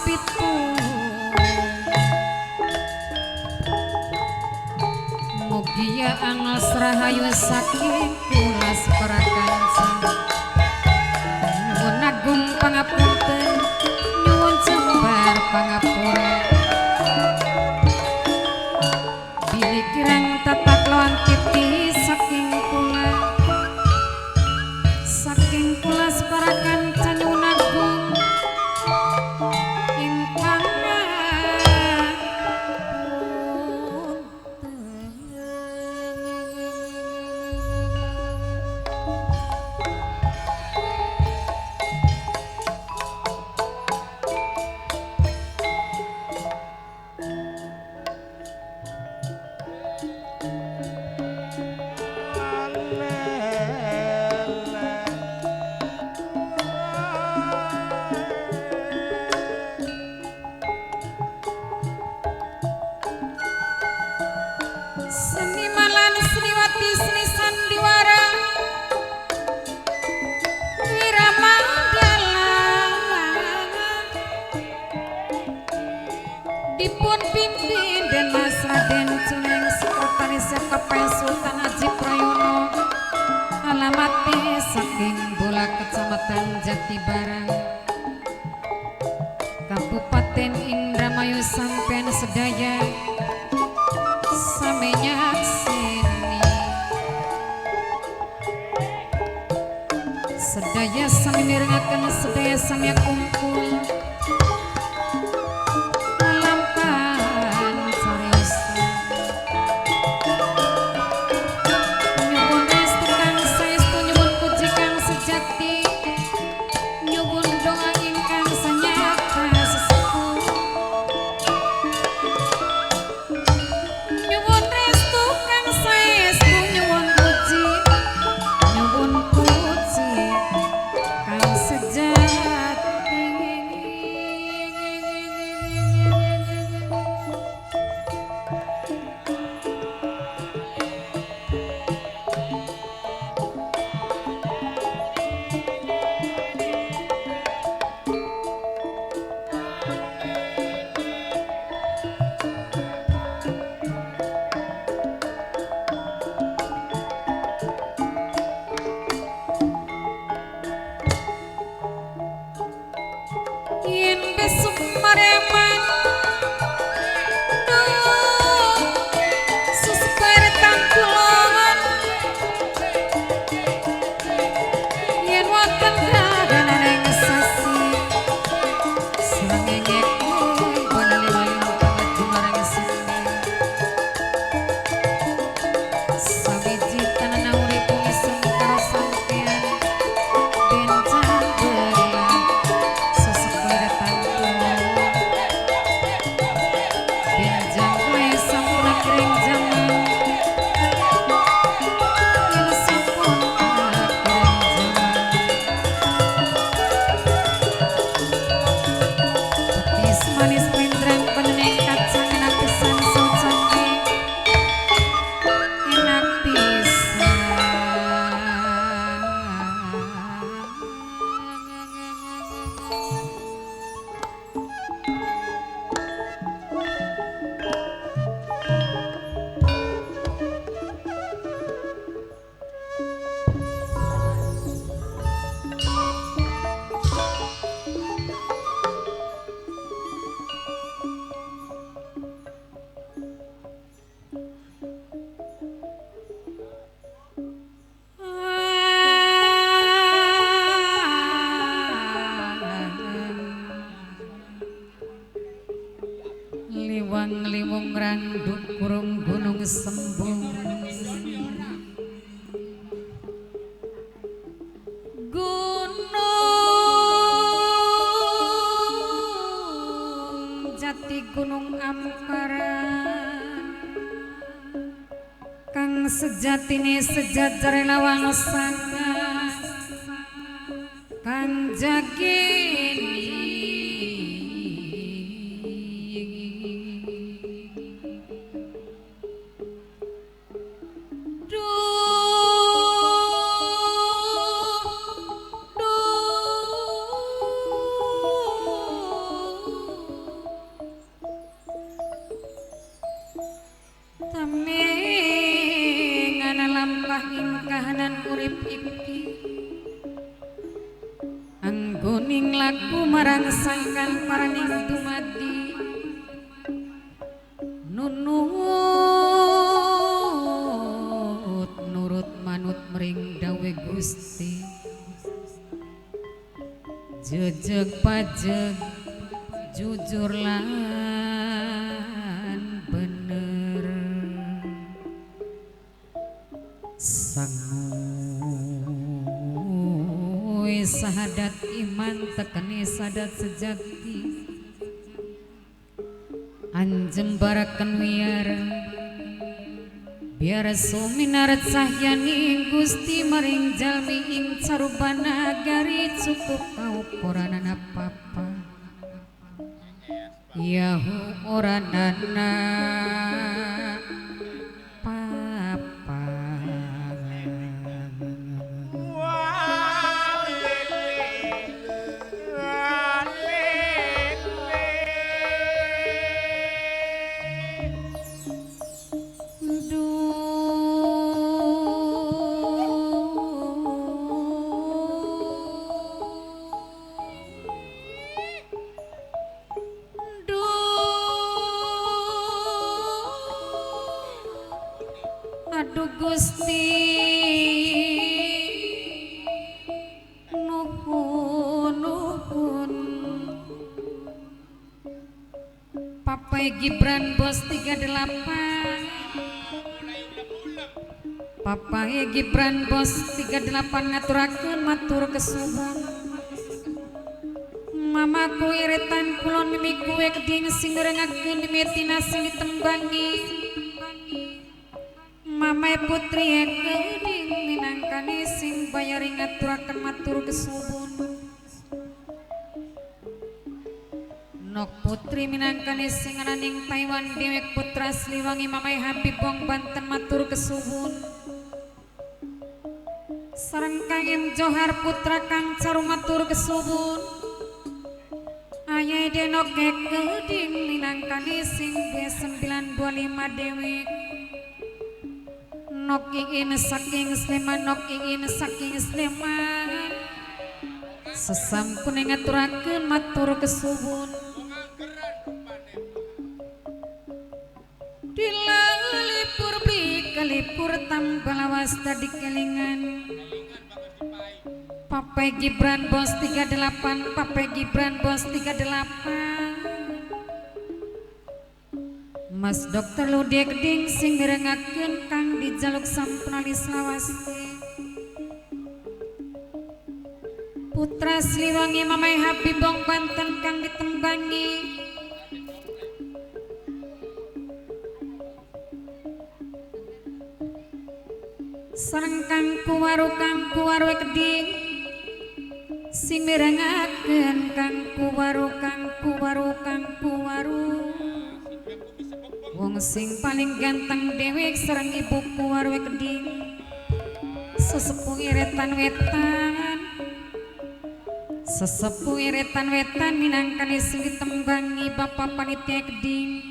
pitu mugia angos rahayu saking kulas prakansa nyuwun agung pangapunten nyuwun jembar pangapura bilih kirang tatak lawan titi saking kula parakanca nyuwun agung ingkang senimalan seniwati seni sandiwara Wiramangala dipun pimpin dan Mas Raden Cuneng Sekretaris KPI Sultan Haji Prayono alamatnya saking Bola Kecamatan Jatibarang Kabupaten Indramayu sampean sedaya samenya sini sedaya sami mirengaken sedaya sami kumpul lampahan cariosa nyuwun restu kang saestu nyuwun puji kang sejati nyuwun doa ingkang sanyata sesepuh nyuwun restu kang saestu nyuwun puji kang sejati yen besok mareman susper tangkulon yen wonten dadaneng sasi srengenge bonane wayu pangaju marang sini sawiji tanana urip isun karo sampeyan benjang belah manis pindrang peneneng kacang enak pisan socone enak pisan liwang liwung randuk kurung gunung sembung gunung jati gunung ampara kang sejatine sejajar lawang sanga kang jagini pamengan lampah ing kahanan urip iki anggoning laku marang sangkan paraning dumadi nunut nurut manut mering dawe Gusti jejeg pajeg jujur lan bener sanguy sahadat iman tekeni sadat sejati anjembaraken wiara biar suminaret sahyani Gusti maring jalmi ing carubana gari cukup kaukuranana papa yahu oranana papa aduh Gusti nuhun Papai Gibran Bos 38 Papai Gibran Bos 38 ngaturakeun matur kesuwun mamaku iritan kulon mimiku we keding sing ngerengakeun mimetina sing ditembangi Mamai putri keding minangkani sing bayari ngaturaken matur kesuwun Nok putri minangkani sing ananing Taiwan dewek putra Sliwangi Mamai Habibong Banten matur kesuwun sareng Kang Johar putra Kang Caru matur kesuwun Ayah denok keding minangkani sing B925 dewek Nok ingin saking Sleman nok ingin saking Sleman sesampun ngaturakeun matur kesuwun dilalipur beli kalipur tambalawas tadi kelingan Papai Gibran Bos 38 Papai Gibran Bos 38 Mas Dokter Ludek Ding sing mirengakeun Kang dijaluk sampun alis lawase Putra Sliwangi Mamai Habibong Banten Kang ditembangi sareng Kang Kuwaru Keding sing mirengakeun Kang Kuwaru Wong sing paling ganteng dewek sareng Ibu Kuwaru Keding sesepuh iretan wetan minangkani sing ditembangi Bapak Panitia Keding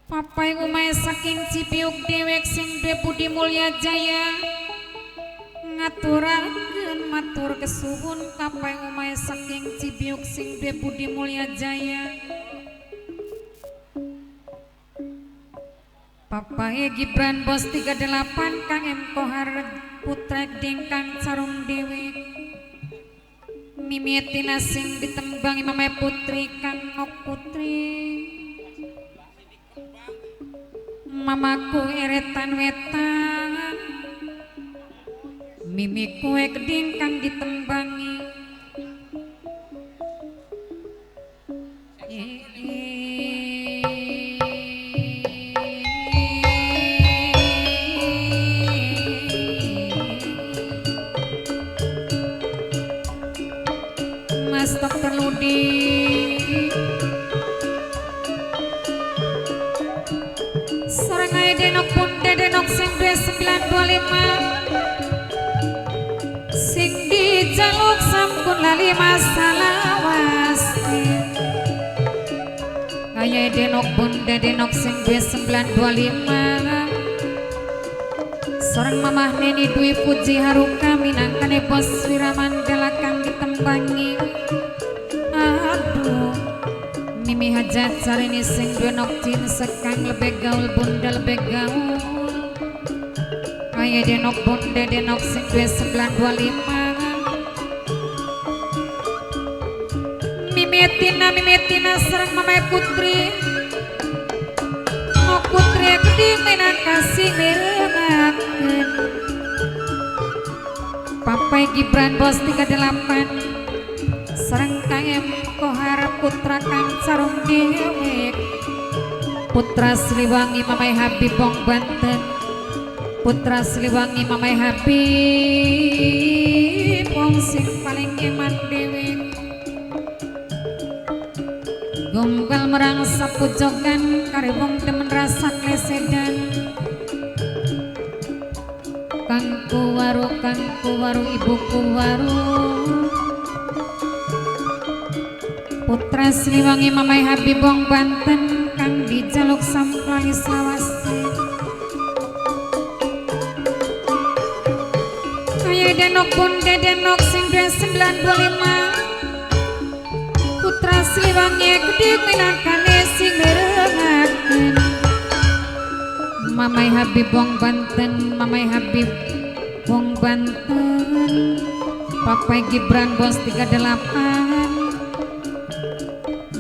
Papai umay saking Cipiuk dewek sing Budi Mulya Jaya ngaturakeun matur kesuwun Papai umay saking Cipiuk sing Budi Mulya Jaya Papai Gibran Bos 38 Kang M Kohar putra Keding Kang Carum dewek mimitina sing ditembangi Mamai putri Kang Nok putri Mamaku eretan wetan mimiku Keding Kang ditembangi Mas Dokter Ludi sareng aya denok pun denok sing 2925 sing dijaluk sampun lali masalah wasti denok bunda denok sing 2925 Sorang mamah neni Dwi Puji Haruka minangkane bos Wiramandala kang ditembangi aduh mimi hajat sarini sing denok jin sekang lebih gaul bunda lebih gaul kaya denok bunda denok sing 2925 Mimetina sareng mamai putri oh putri gede menang kasih mirengakeun Papai Gibran bos 38 sareng Kang Em Kohar putra Kang Sarung Dewek putra Sliwangi mamai Habib Bong Banten putra Sliwangi mamai Habib Bong sing paling eman dewek Gombal merang sapu jogan karibong demen rasa klesedan Kangku waru ibuku waru putra Sliwangi mamai Habib Bong Banten kang dijaluk samplali Selawasi kaya denok bunda denok sing 2925 putra Sliwangi gede minangkane sing mirengakeun mamai Habib Bong Banten mamai Habib Bong Banten Papai Gibran bos 38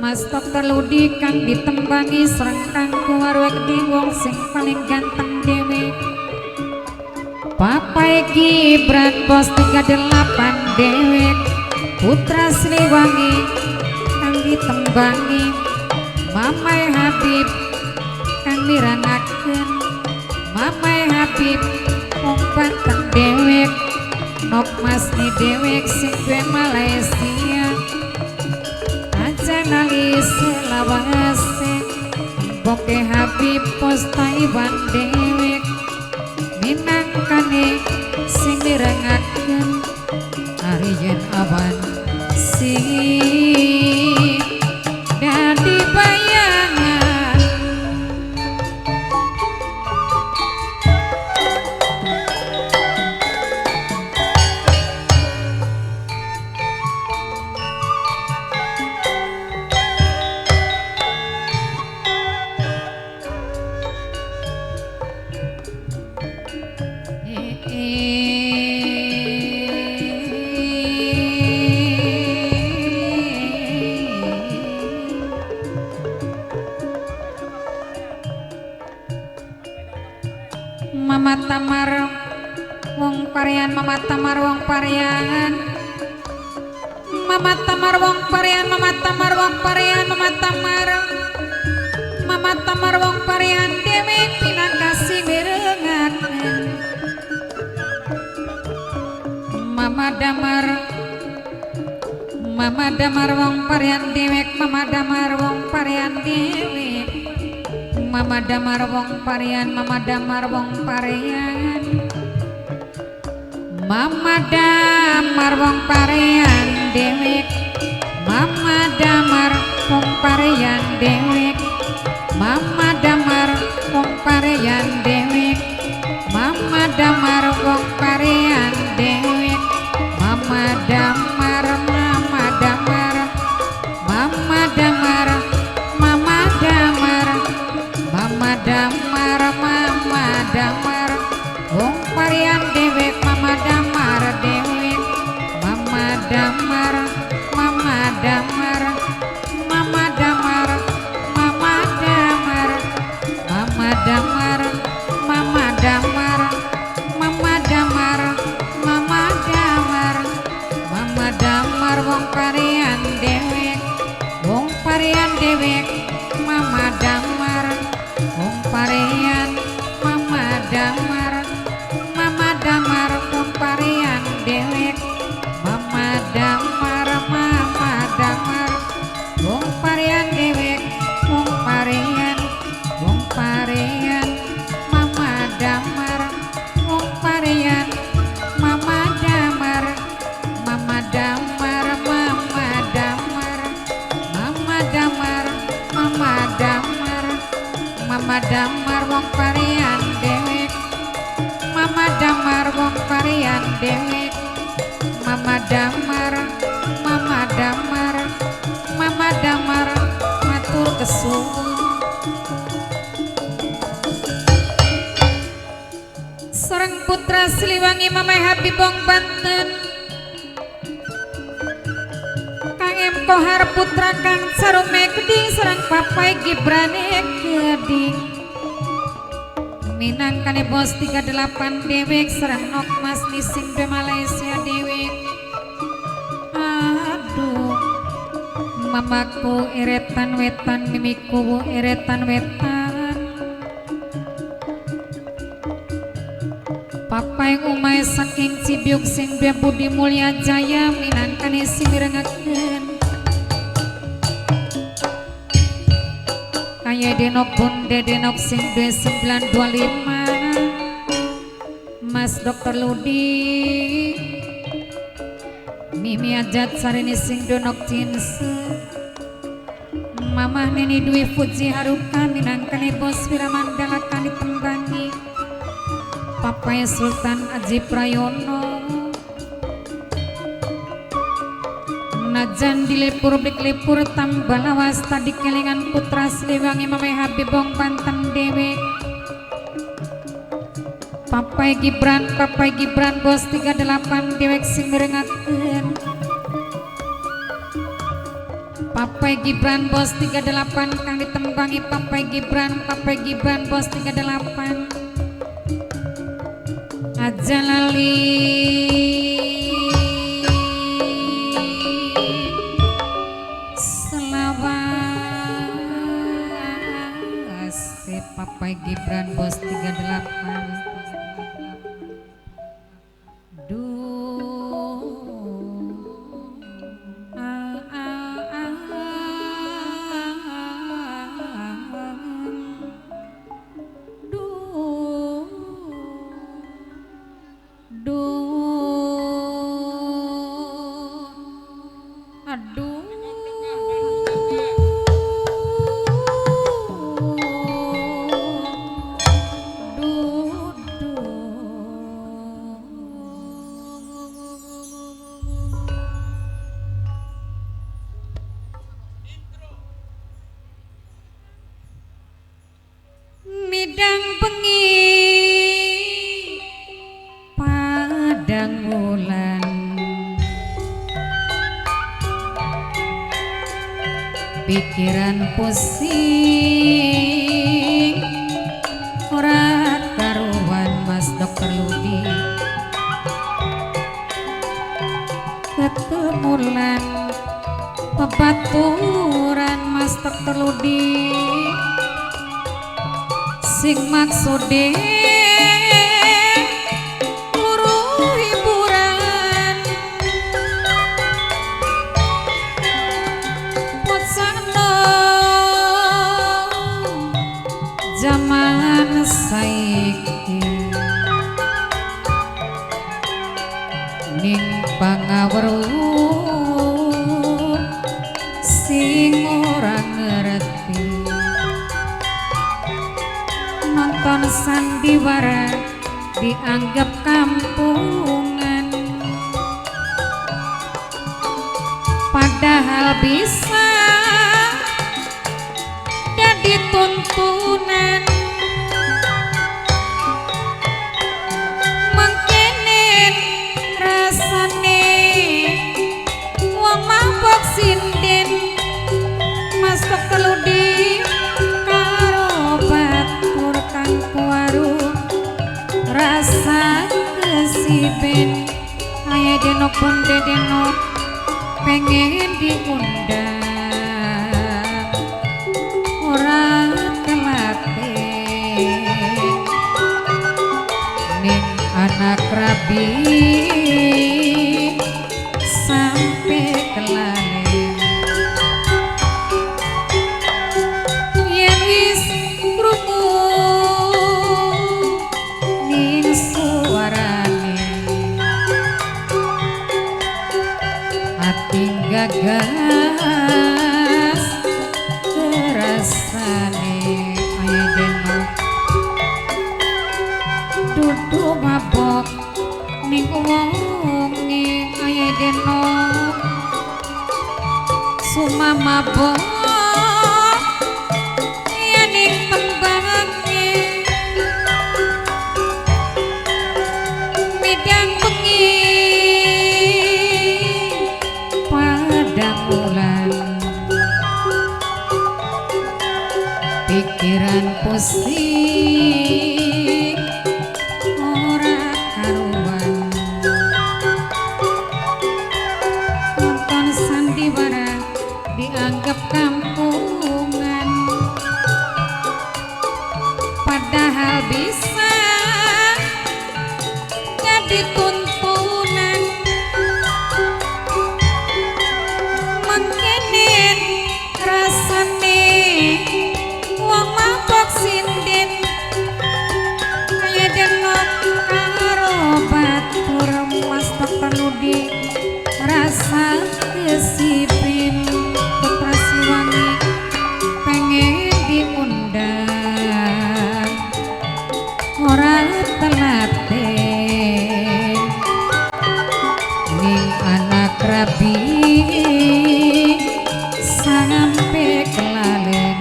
Mas Dokter Ludi kang ditembangi sareng Kang Kuwaru gede wong sing paling ganteng dewe Papai Gibran bos 38 dewek putra Sliwangi ditembangi mamai Habib kang mirangakeun mamai Habib wong Banten dewek nok masni dewek sing duwe Malaysia aja nali Selawase boke Habib pos Taiwan dewek minangkane sing mirangakeun ari yen awan sing dadi bayangan Mama Tamar wong Parian Mama Tamar wong Parian Mama Tamar wong Parian Mama Tamar wong Parian Mama Tamar wong Parian dewe pinangkasi mirengakeun Mama Damar wong Parian dewek Mama Damar wong Parian dewek Mama Damar wong Parian Mama Damar wong Parian Mama Damar wong Parian dewek Mama Damar wong Parian dewek Mama Damar wong Parian dewek Mama Damar wong Parian dewek Mama Damar Mama Damar Mama Damar Mama Damar Mama Damar Mama Damar wong Parian dewek Mama Damar dewek Mama Damar Mama Damar Mama Damar Mama Damar Mama Damar Mama Damar Mama Damar Mama damar wong parian dewek, Mama damar wong parian dewek, Mama damar, Mama damar, Mama damar matur kesuwun. Sareng putra Siliwangi Mamai Habib Bong Banten, Kang M Kohar putra Kang Sarume Keding sareng Papai Gibrane Keding, minangkane bos 38 dewek sareng Nok Mas Nising de Malaysia dewek. Aduh mamaku eretan wetan, mimiku eretan wetan, Papai umay saking Cibiuk sing dua Budi Mulya Jaya minangkane simirengakeun kaya denok bunde denok sing 2925 Mas Dr. Ludi Mimi Ajat Sarini sing donok cinse Mamah Neni Dwi Fuji Haruka minangkane bos Wiramandala kani tembani Papai Sultan Aji Prayono najan dilipur blik-lipur tambah lawas tadi kelingan putra Siliwangi Mamai Habib Bong Banten dewek. Papai Gibran bos 38 dewek sing ngerengakeun. Papai Gibran bos 38 kang ditembangi Papai Gibran bos 38 aja lali selawas si Papai Gibran bos 38 midang bengi padang wulan pikiran pusing ora karuan Mas Dr. Ludi ketemulan pebaturan Mas Dr. Ludi sing maksude luruh hiburan pocano zaman saiki ning pangaweruh sing ora ngerti nonton sandiwara dianggap kampungan padahal bisa jadi tuntunan mengkenen rasane wong mabok sinden Mas Dr. Ludi karo batur kang kuaru rasa kesiben aya denok bonde denok pengen diundang ora kelate ning anak rabi sampai kelalen yen wis krungu ning suarane ati gagas terasane aya denok sumamabok yaning tembange midang bengi padang ulan pikiran pusing ora karuan nonton sandiwara dianggap kampungan padahal bisa jadi tuntunan mengkinin rasane wong mabok sinden kaya denok karo batur mas perlu di rasa kesipin Putra Siliwangi pengen diundang ora telaten ning anak rabi sampe kelalen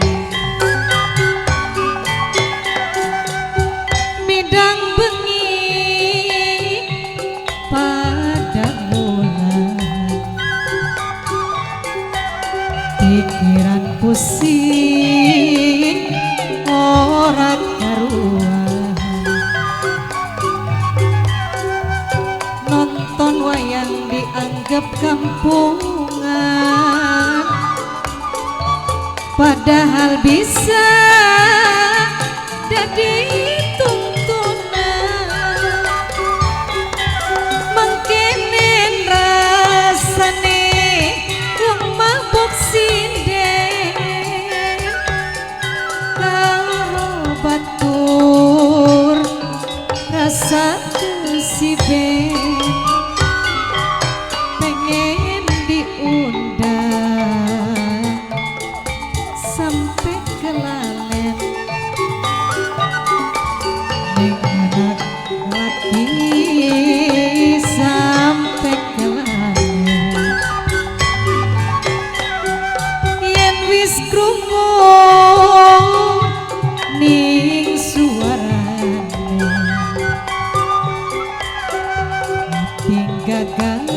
midang bengi pada bulan pikiran pusing ora karuan nonton wayang dianggap kampungan padahal bisa jadi tuntunan mengkinin rasane wong mabok sinden karo batur rasa kesiben pengen diundang sampai kelalen ning anak laki sampai kelalen yen wis krungu ning suarane tinggagas